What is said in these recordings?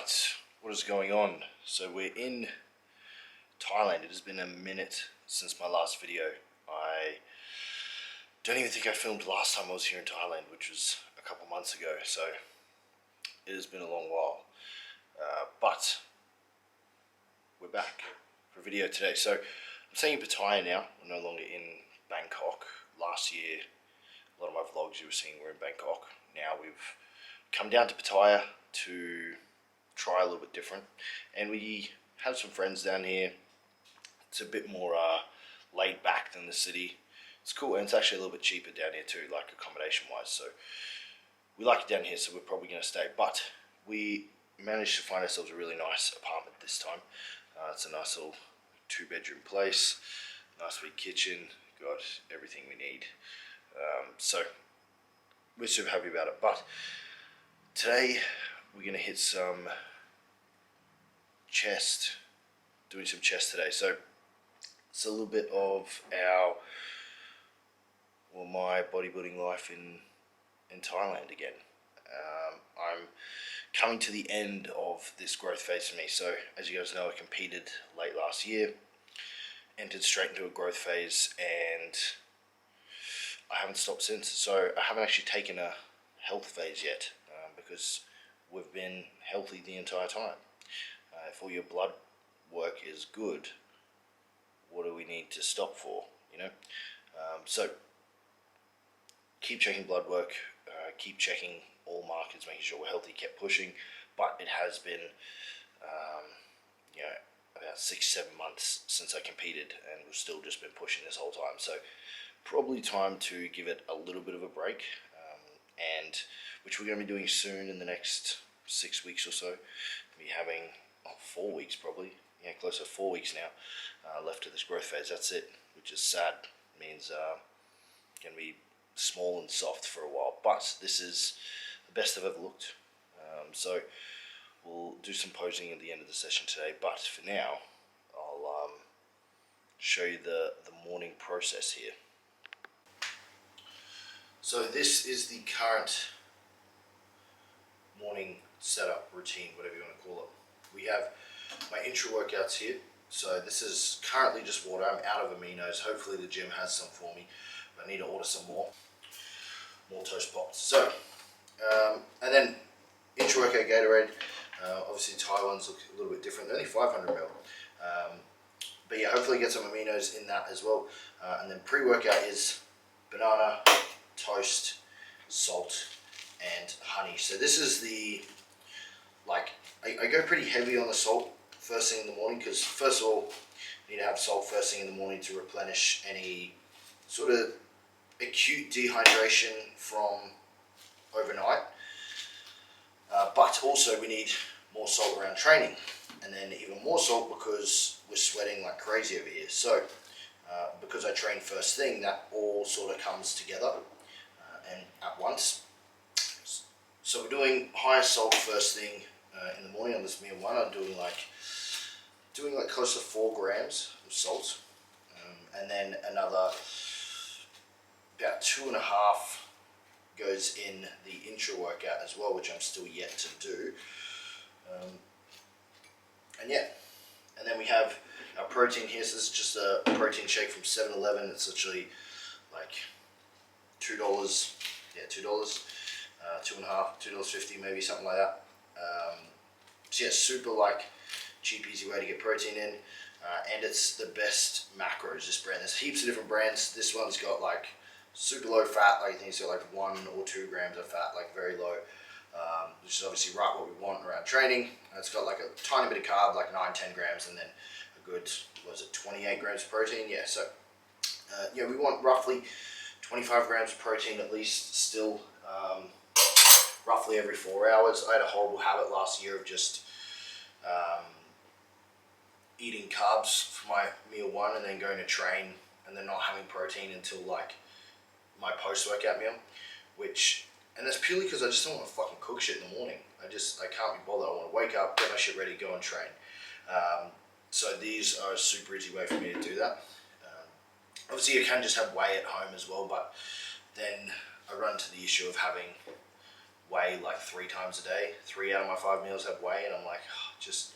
Right, what is going on? So we're in Thailand. It has been a minute since my last video. I don't even think I filmed last time I was here in Thailand, which was a couple months ago, so it has been a long while. But we're back for a video today. So I'm staying in Pattaya now. I'm no longer in Bangkok. Last year, a lot of my vlogs you were seeing were in Bangkok. Now we've come down to Pattaya to try a little bit different, and we have some friends down here. It's a bit more laid back than the city. It's cool, and it's actually a little bit cheaper down here too, like accommodation wise, so we like it down here, so we're probably going to stay. But we managed to find ourselves a really nice apartment this time. It's a nice little 2-bedroom place, nice big kitchen, got everything we need, so we're super happy about it. But today we're going to hit some chest, doing some chest today. So it's a little bit of my bodybuilding life in Thailand again. I'm coming to the end of this growth phase for me. So as you guys know, I competed late last year, entered straight into a growth phase, and I haven't stopped since. So I haven't actually taken a health phase yet, because we've been healthy the entire time. If all your blood work is good, what do we need to stop for, you know? So keep checking blood work, keep checking all markers, making sure we're healthy, kept pushing. But it has been about 6-7 months since I competed, and we've still just been pushing this whole time. So probably time to give it a little bit of a break, and which we're going to be doing soon in the next 6 weeks or so. We'll be having 4 weeks probably, close to 4 weeks now left of this growth phase. That's it, which is sad. It means going to be small and soft for a while, but this is the best I've ever looked. So we'll do some posing at the end of the session today, but for now I'll show you the morning process here. So this is the current morning setup routine, whatever you want to call it. We have my intra workouts here. So this is currently just water. I'm out of aminos. Hopefully the gym has some for me, but I need to order some more toast pops. So and then intra workout Gatorade. Obviously Thai ones look a little bit different. They're only 500 ml. But yeah, hopefully get some aminos in that as well. And then pre-workout is banana, toast, salt, and honey. So this is the, I go pretty heavy on the salt first thing in the morning, because first of all, you need to have salt first thing in the morning to replenish any sort of acute dehydration from overnight. But also we need more salt around training, and then even more salt because we're sweating like crazy over here. So because I train first thing, that all sort of comes together and at once. So we're doing higher salt first thing in the morning on this meal one. I'm doing like close to 4 grams of salt, and then another about 2.5 goes in the intra workout as well, which I'm still yet to do. And then we have our protein here. So this is just a protein shake from 7-Eleven. It's literally like $2. Yeah, $2. $2.50, $2.50 maybe, something like that. So yeah, super cheap, easy way to get protein in, and it's the best macros. This brand, there's heaps of different brands. This one's got super low fat. I think it's got 1 or 2 grams of fat, very low, which is obviously right what we want around training. It's got a tiny bit of carb, 9-10 grams, and then a good 28 grams of protein. Yeah, so we want roughly 25 grams of protein at least still, roughly every 4 hours. I had a horrible habit last year of just eating carbs for my meal one and then going to train and then not having protein until my post-workout meal, and that's purely because I just don't want to fucking cook shit in the morning. I can't be bothered. I want to wake up, get my shit ready, go and train. So these are a super easy way for me to do that. Obviously you can just have whey at home as well, but then I run into the issue of having whey like 3 times a day. 3 out of my 5 meals have whey, and I'm like, oh, just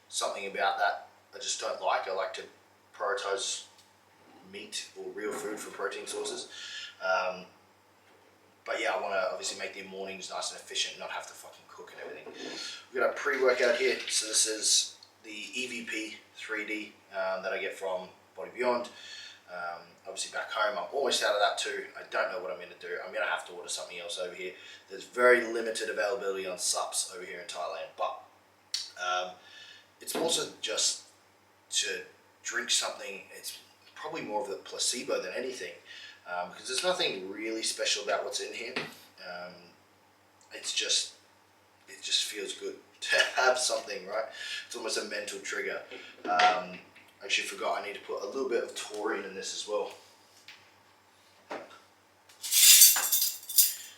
something about that I just don't like. I like to prioritize meat or real food for protein sources. But yeah, I want to obviously make the mornings nice and efficient, not have to fucking cook and everything. We've got a pre-workout here. So this is the EVP 3D that I get from Body Beyond. Obviously back home, I'm almost out of that too. I don't know what I'm going to do. I'm going to have to order something else over here. There's very limited availability on sups over here in Thailand, but it's also just to drink something. It's probably more of a placebo than anything, because there's nothing really special about what's in here. It just feels good to have something, right? It's almost a mental trigger. I actually forgot I need to put a little bit of taurine in this as well.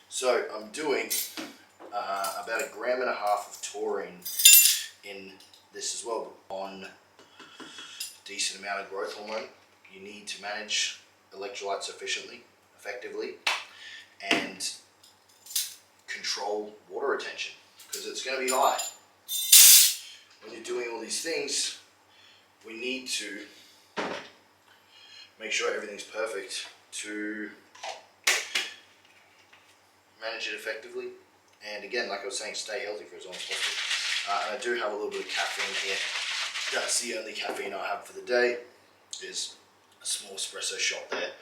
So I'm doing about 1.5 grams of taurine in this as well. On a decent amount of growth hormone, you need to manage electrolytes effectively, and control water retention, because it's going to be high. When you're doing all these things, we need to make sure everything's perfect to manage it effectively. And again, like I was saying, stay healthy for as long as possible. And I do have a little bit of caffeine here. That's the only caffeine I have for the day. Is a small espresso shot there.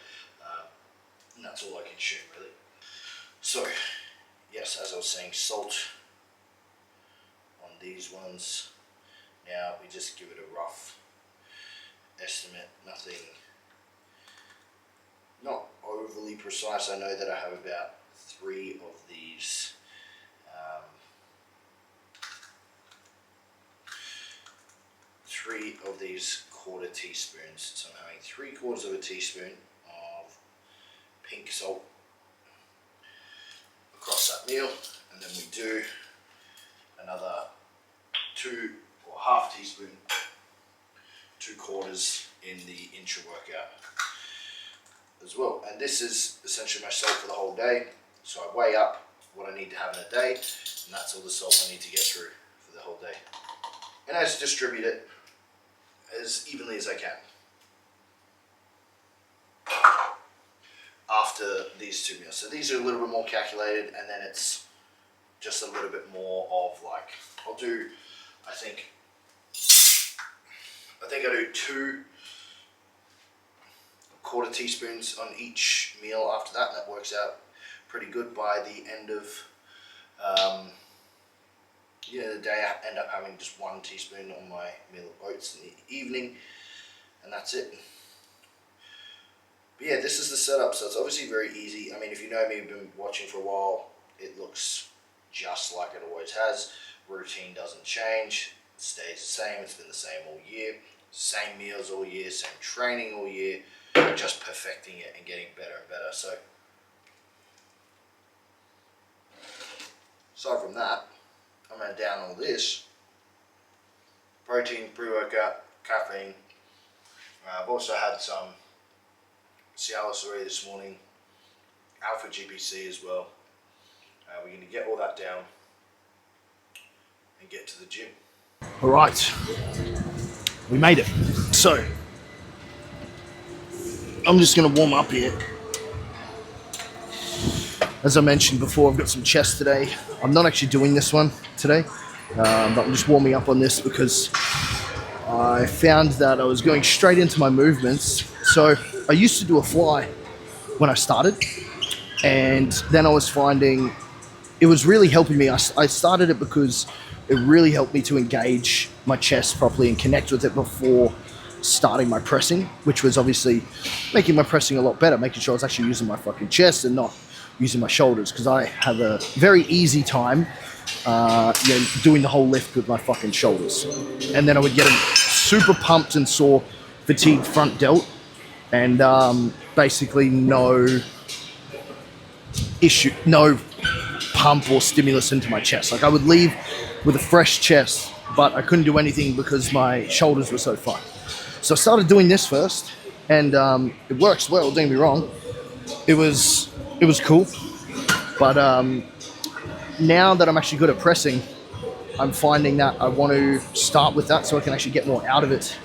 And that's all I consume really. So, yes, as I was saying, salt on these ones. Now we just give it a rough estimate, nothing, not overly precise. I know that I have about 3 of these quarter teaspoons. So I'm having 3/4 teaspoon of pink salt across that meal, and then we do another 2 or half teaspoon, 2/4 in the intra workout as well. And this is essentially my salt for the whole day. So I weigh up what I need to have in a day, and that's all the salt I need to get through for the whole day. And I just distribute it as evenly as I can after these 2 meals. So these are a little bit more calculated, and then it's just a little bit more of like, I'll do, I think I do 2 1/4 teaspoons on each meal after that, and that works out pretty good. By the end of the day, I end up having just 1 teaspoon on my meal of oats in the evening, and that's it. But yeah, this is the setup, so it's obviously very easy. I mean, if you know me, you've been watching for a while, it looks just like it always has. Routine doesn't change, it stays the same. It's been the same all year, same meals all year, same training all year, just perfecting it and getting better and better. So aside from that, I'm going to down all this protein, pre-workout, caffeine. I've also had some Cialis already this morning, Alpha GPC as well. We're going to get all that down and get to the gym. All right, we made it. So I'm just going to warm up here. As I mentioned before, I've got some chest today. I'm not actually doing this one today, but I'm just warming up on this because I found that I was going straight into my movements. So I used to do a fly when I started, and then I was finding it was really helping me. I started it because it really helped me to engage my chest properly and connect with it before starting my pressing, which was obviously making my pressing a lot better, making sure I was actually using my fucking chest and not using my shoulders, because I have a very easy time doing the whole lift with my fucking shoulders. And then I would get a super pumped and sore, fatigued front delt, and basically no pump or stimulus into my chest. Like I would leave with a fresh chest, but I couldn't do anything because my shoulders were so far. So I started doing this first, and it works well, don't get me wrong. It was cool, but now that I'm actually good at pressing, I'm finding that I want to start with that so I can actually get more out of it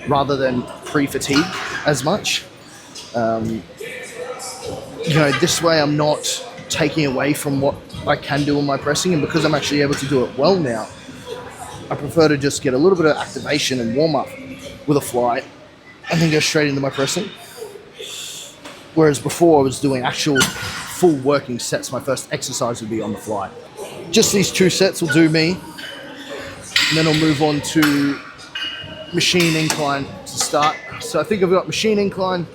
rather than pre-fatigue as much. This way I'm not taking away from what I can do in my pressing, and because I'm actually able to do it well now, I prefer to just get a little bit of activation and warm up with a fly and then go straight into my pressing. Whereas before I was doing actual full working sets, my first exercise would be on the fly. Just these 2 sets will do me, and then I'll move on to machine incline to start. So I think I've got machine incline,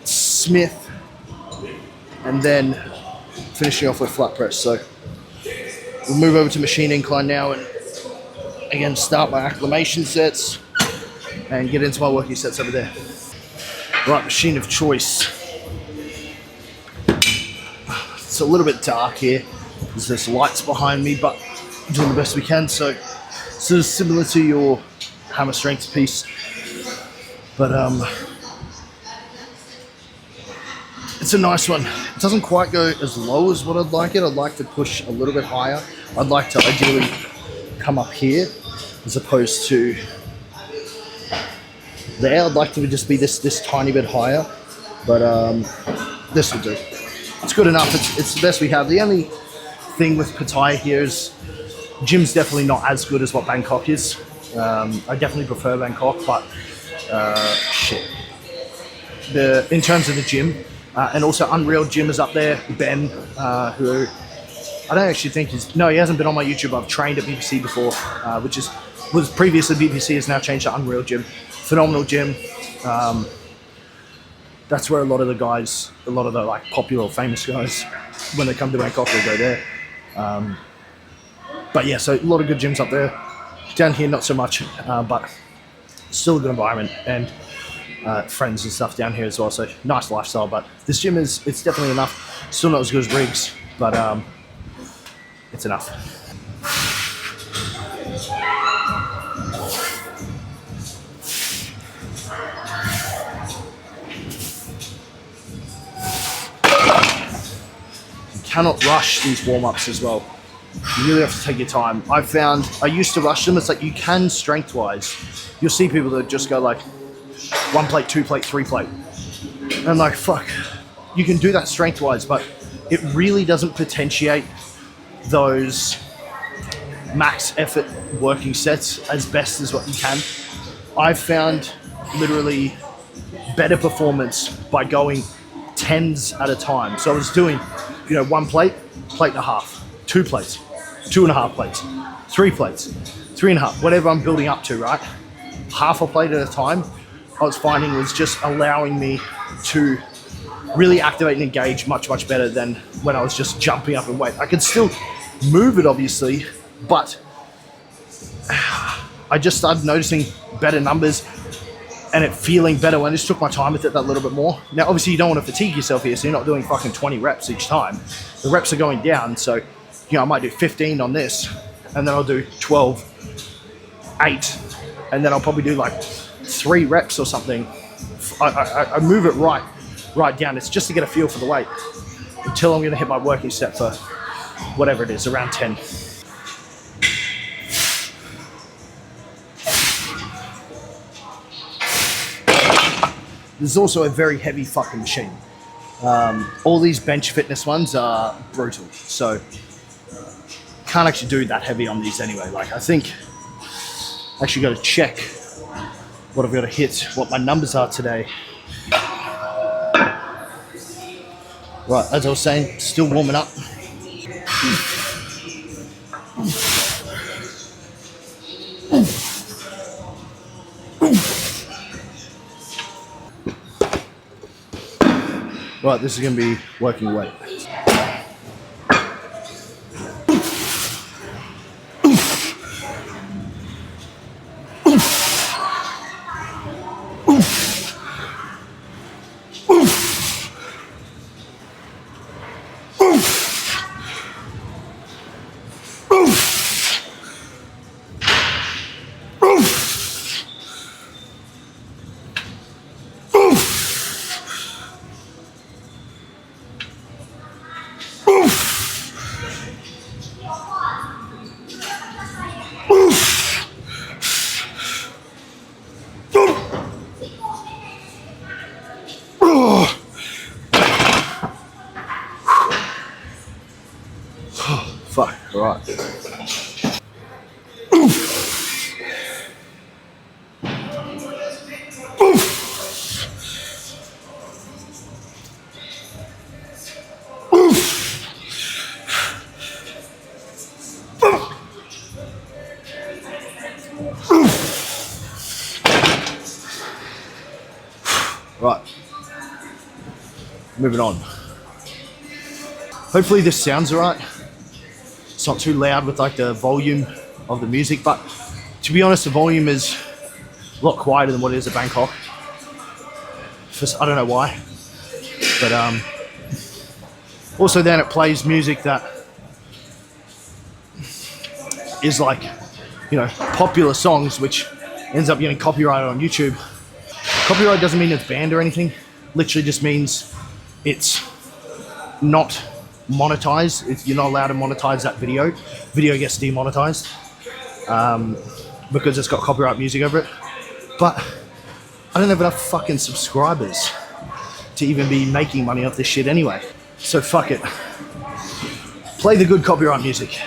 Smith, and then finishing off with flat press. So we'll move over to machine incline now and again start my acclimation sets and get into my working sets over there. Right, machine of choice. It's a little bit dark here because there's lights behind me, but I'm doing the best we can. So this is similar to your hammer strength piece, but it's a nice one. It doesn't quite go as low as what I'd like it. I'd like to push a little bit higher. I'd like to ideally come up here as opposed to there. I'd like to just be this tiny bit higher, but this will do. It's good enough. It's the best we have. The only thing with Pattaya here is gym's definitely not as good as what Bangkok is. I definitely prefer Bangkok, but in terms of the gym, and also Unreal Gym is up there. Ben, who I don't actually think he hasn't been on my YouTube. I've trained at BBC before, was previously BBC, has now changed to Unreal Gym. Phenomenal gym. That's where a lot of the like popular, famous guys, when they come to Bangkok, they go there. But yeah, so a lot of good gyms up there. Down here, not so much, but still a good environment, and friends and stuff down here as well. So nice lifestyle. But this gym it's definitely enough. Still not as good as Riggs, but it's enough. You cannot rush these warm-ups as well. You really have to take your time. I used to rush them. It's like you can strength-wise. You'll see people that just go like 1 plate, 2 plate, 3 plate. And I'm like, fuck. You can do that strength-wise, but it really doesn't potentiate those max effort working sets as best as what you can. I've found literally better performance by going 10s at a time. So I was doing, 1 plate, plate and a half, 2 plates, 2.5 plates, 3 plates, 3.5, whatever I'm building up to, right? Half a plate at a time, I was finding was just allowing me to really activate and engage much, much better than when I was just jumping up in weight. I could still move it, obviously, but I just started noticing better numbers and it feeling better when I just took my time with it that little bit more. Now, obviously, you don't want to fatigue yourself here, so you're not doing fucking 20 reps each time. The reps are going down, so, I might do 15 on this, and then I'll do 12, 8, and then I'll probably do like 3 reps or something. I move it right down. It's just to get a feel for the weight until I'm going to hit my working set for whatever it is, around 10. This is also a very heavy fucking machine. All these bench fitness ones are brutal, so can't actually do that heavy on these anyway. Like, I think I actually got to check what I've got to hit, what my numbers are today. Right, as I was saying, still warming up. Right, this is going to be working weight. All right. Right. Moving on. Hopefully this sounds alright. It's not too loud with like the volume of the music, but to be honest, the volume is a lot quieter than what it is at Bangkok. I don't know why, but also then it plays music that is like, you know, popular songs, which ends up getting copyrighted on YouTube. Copyright doesn't mean it's banned or anything. Literally just means it's not monetized. You're not allowed to monetize that video. Video gets demonetized because it's got copyright music over it. But I don't have enough fucking subscribers to even be making money off this shit anyway. So fuck it. Play the good copyright music.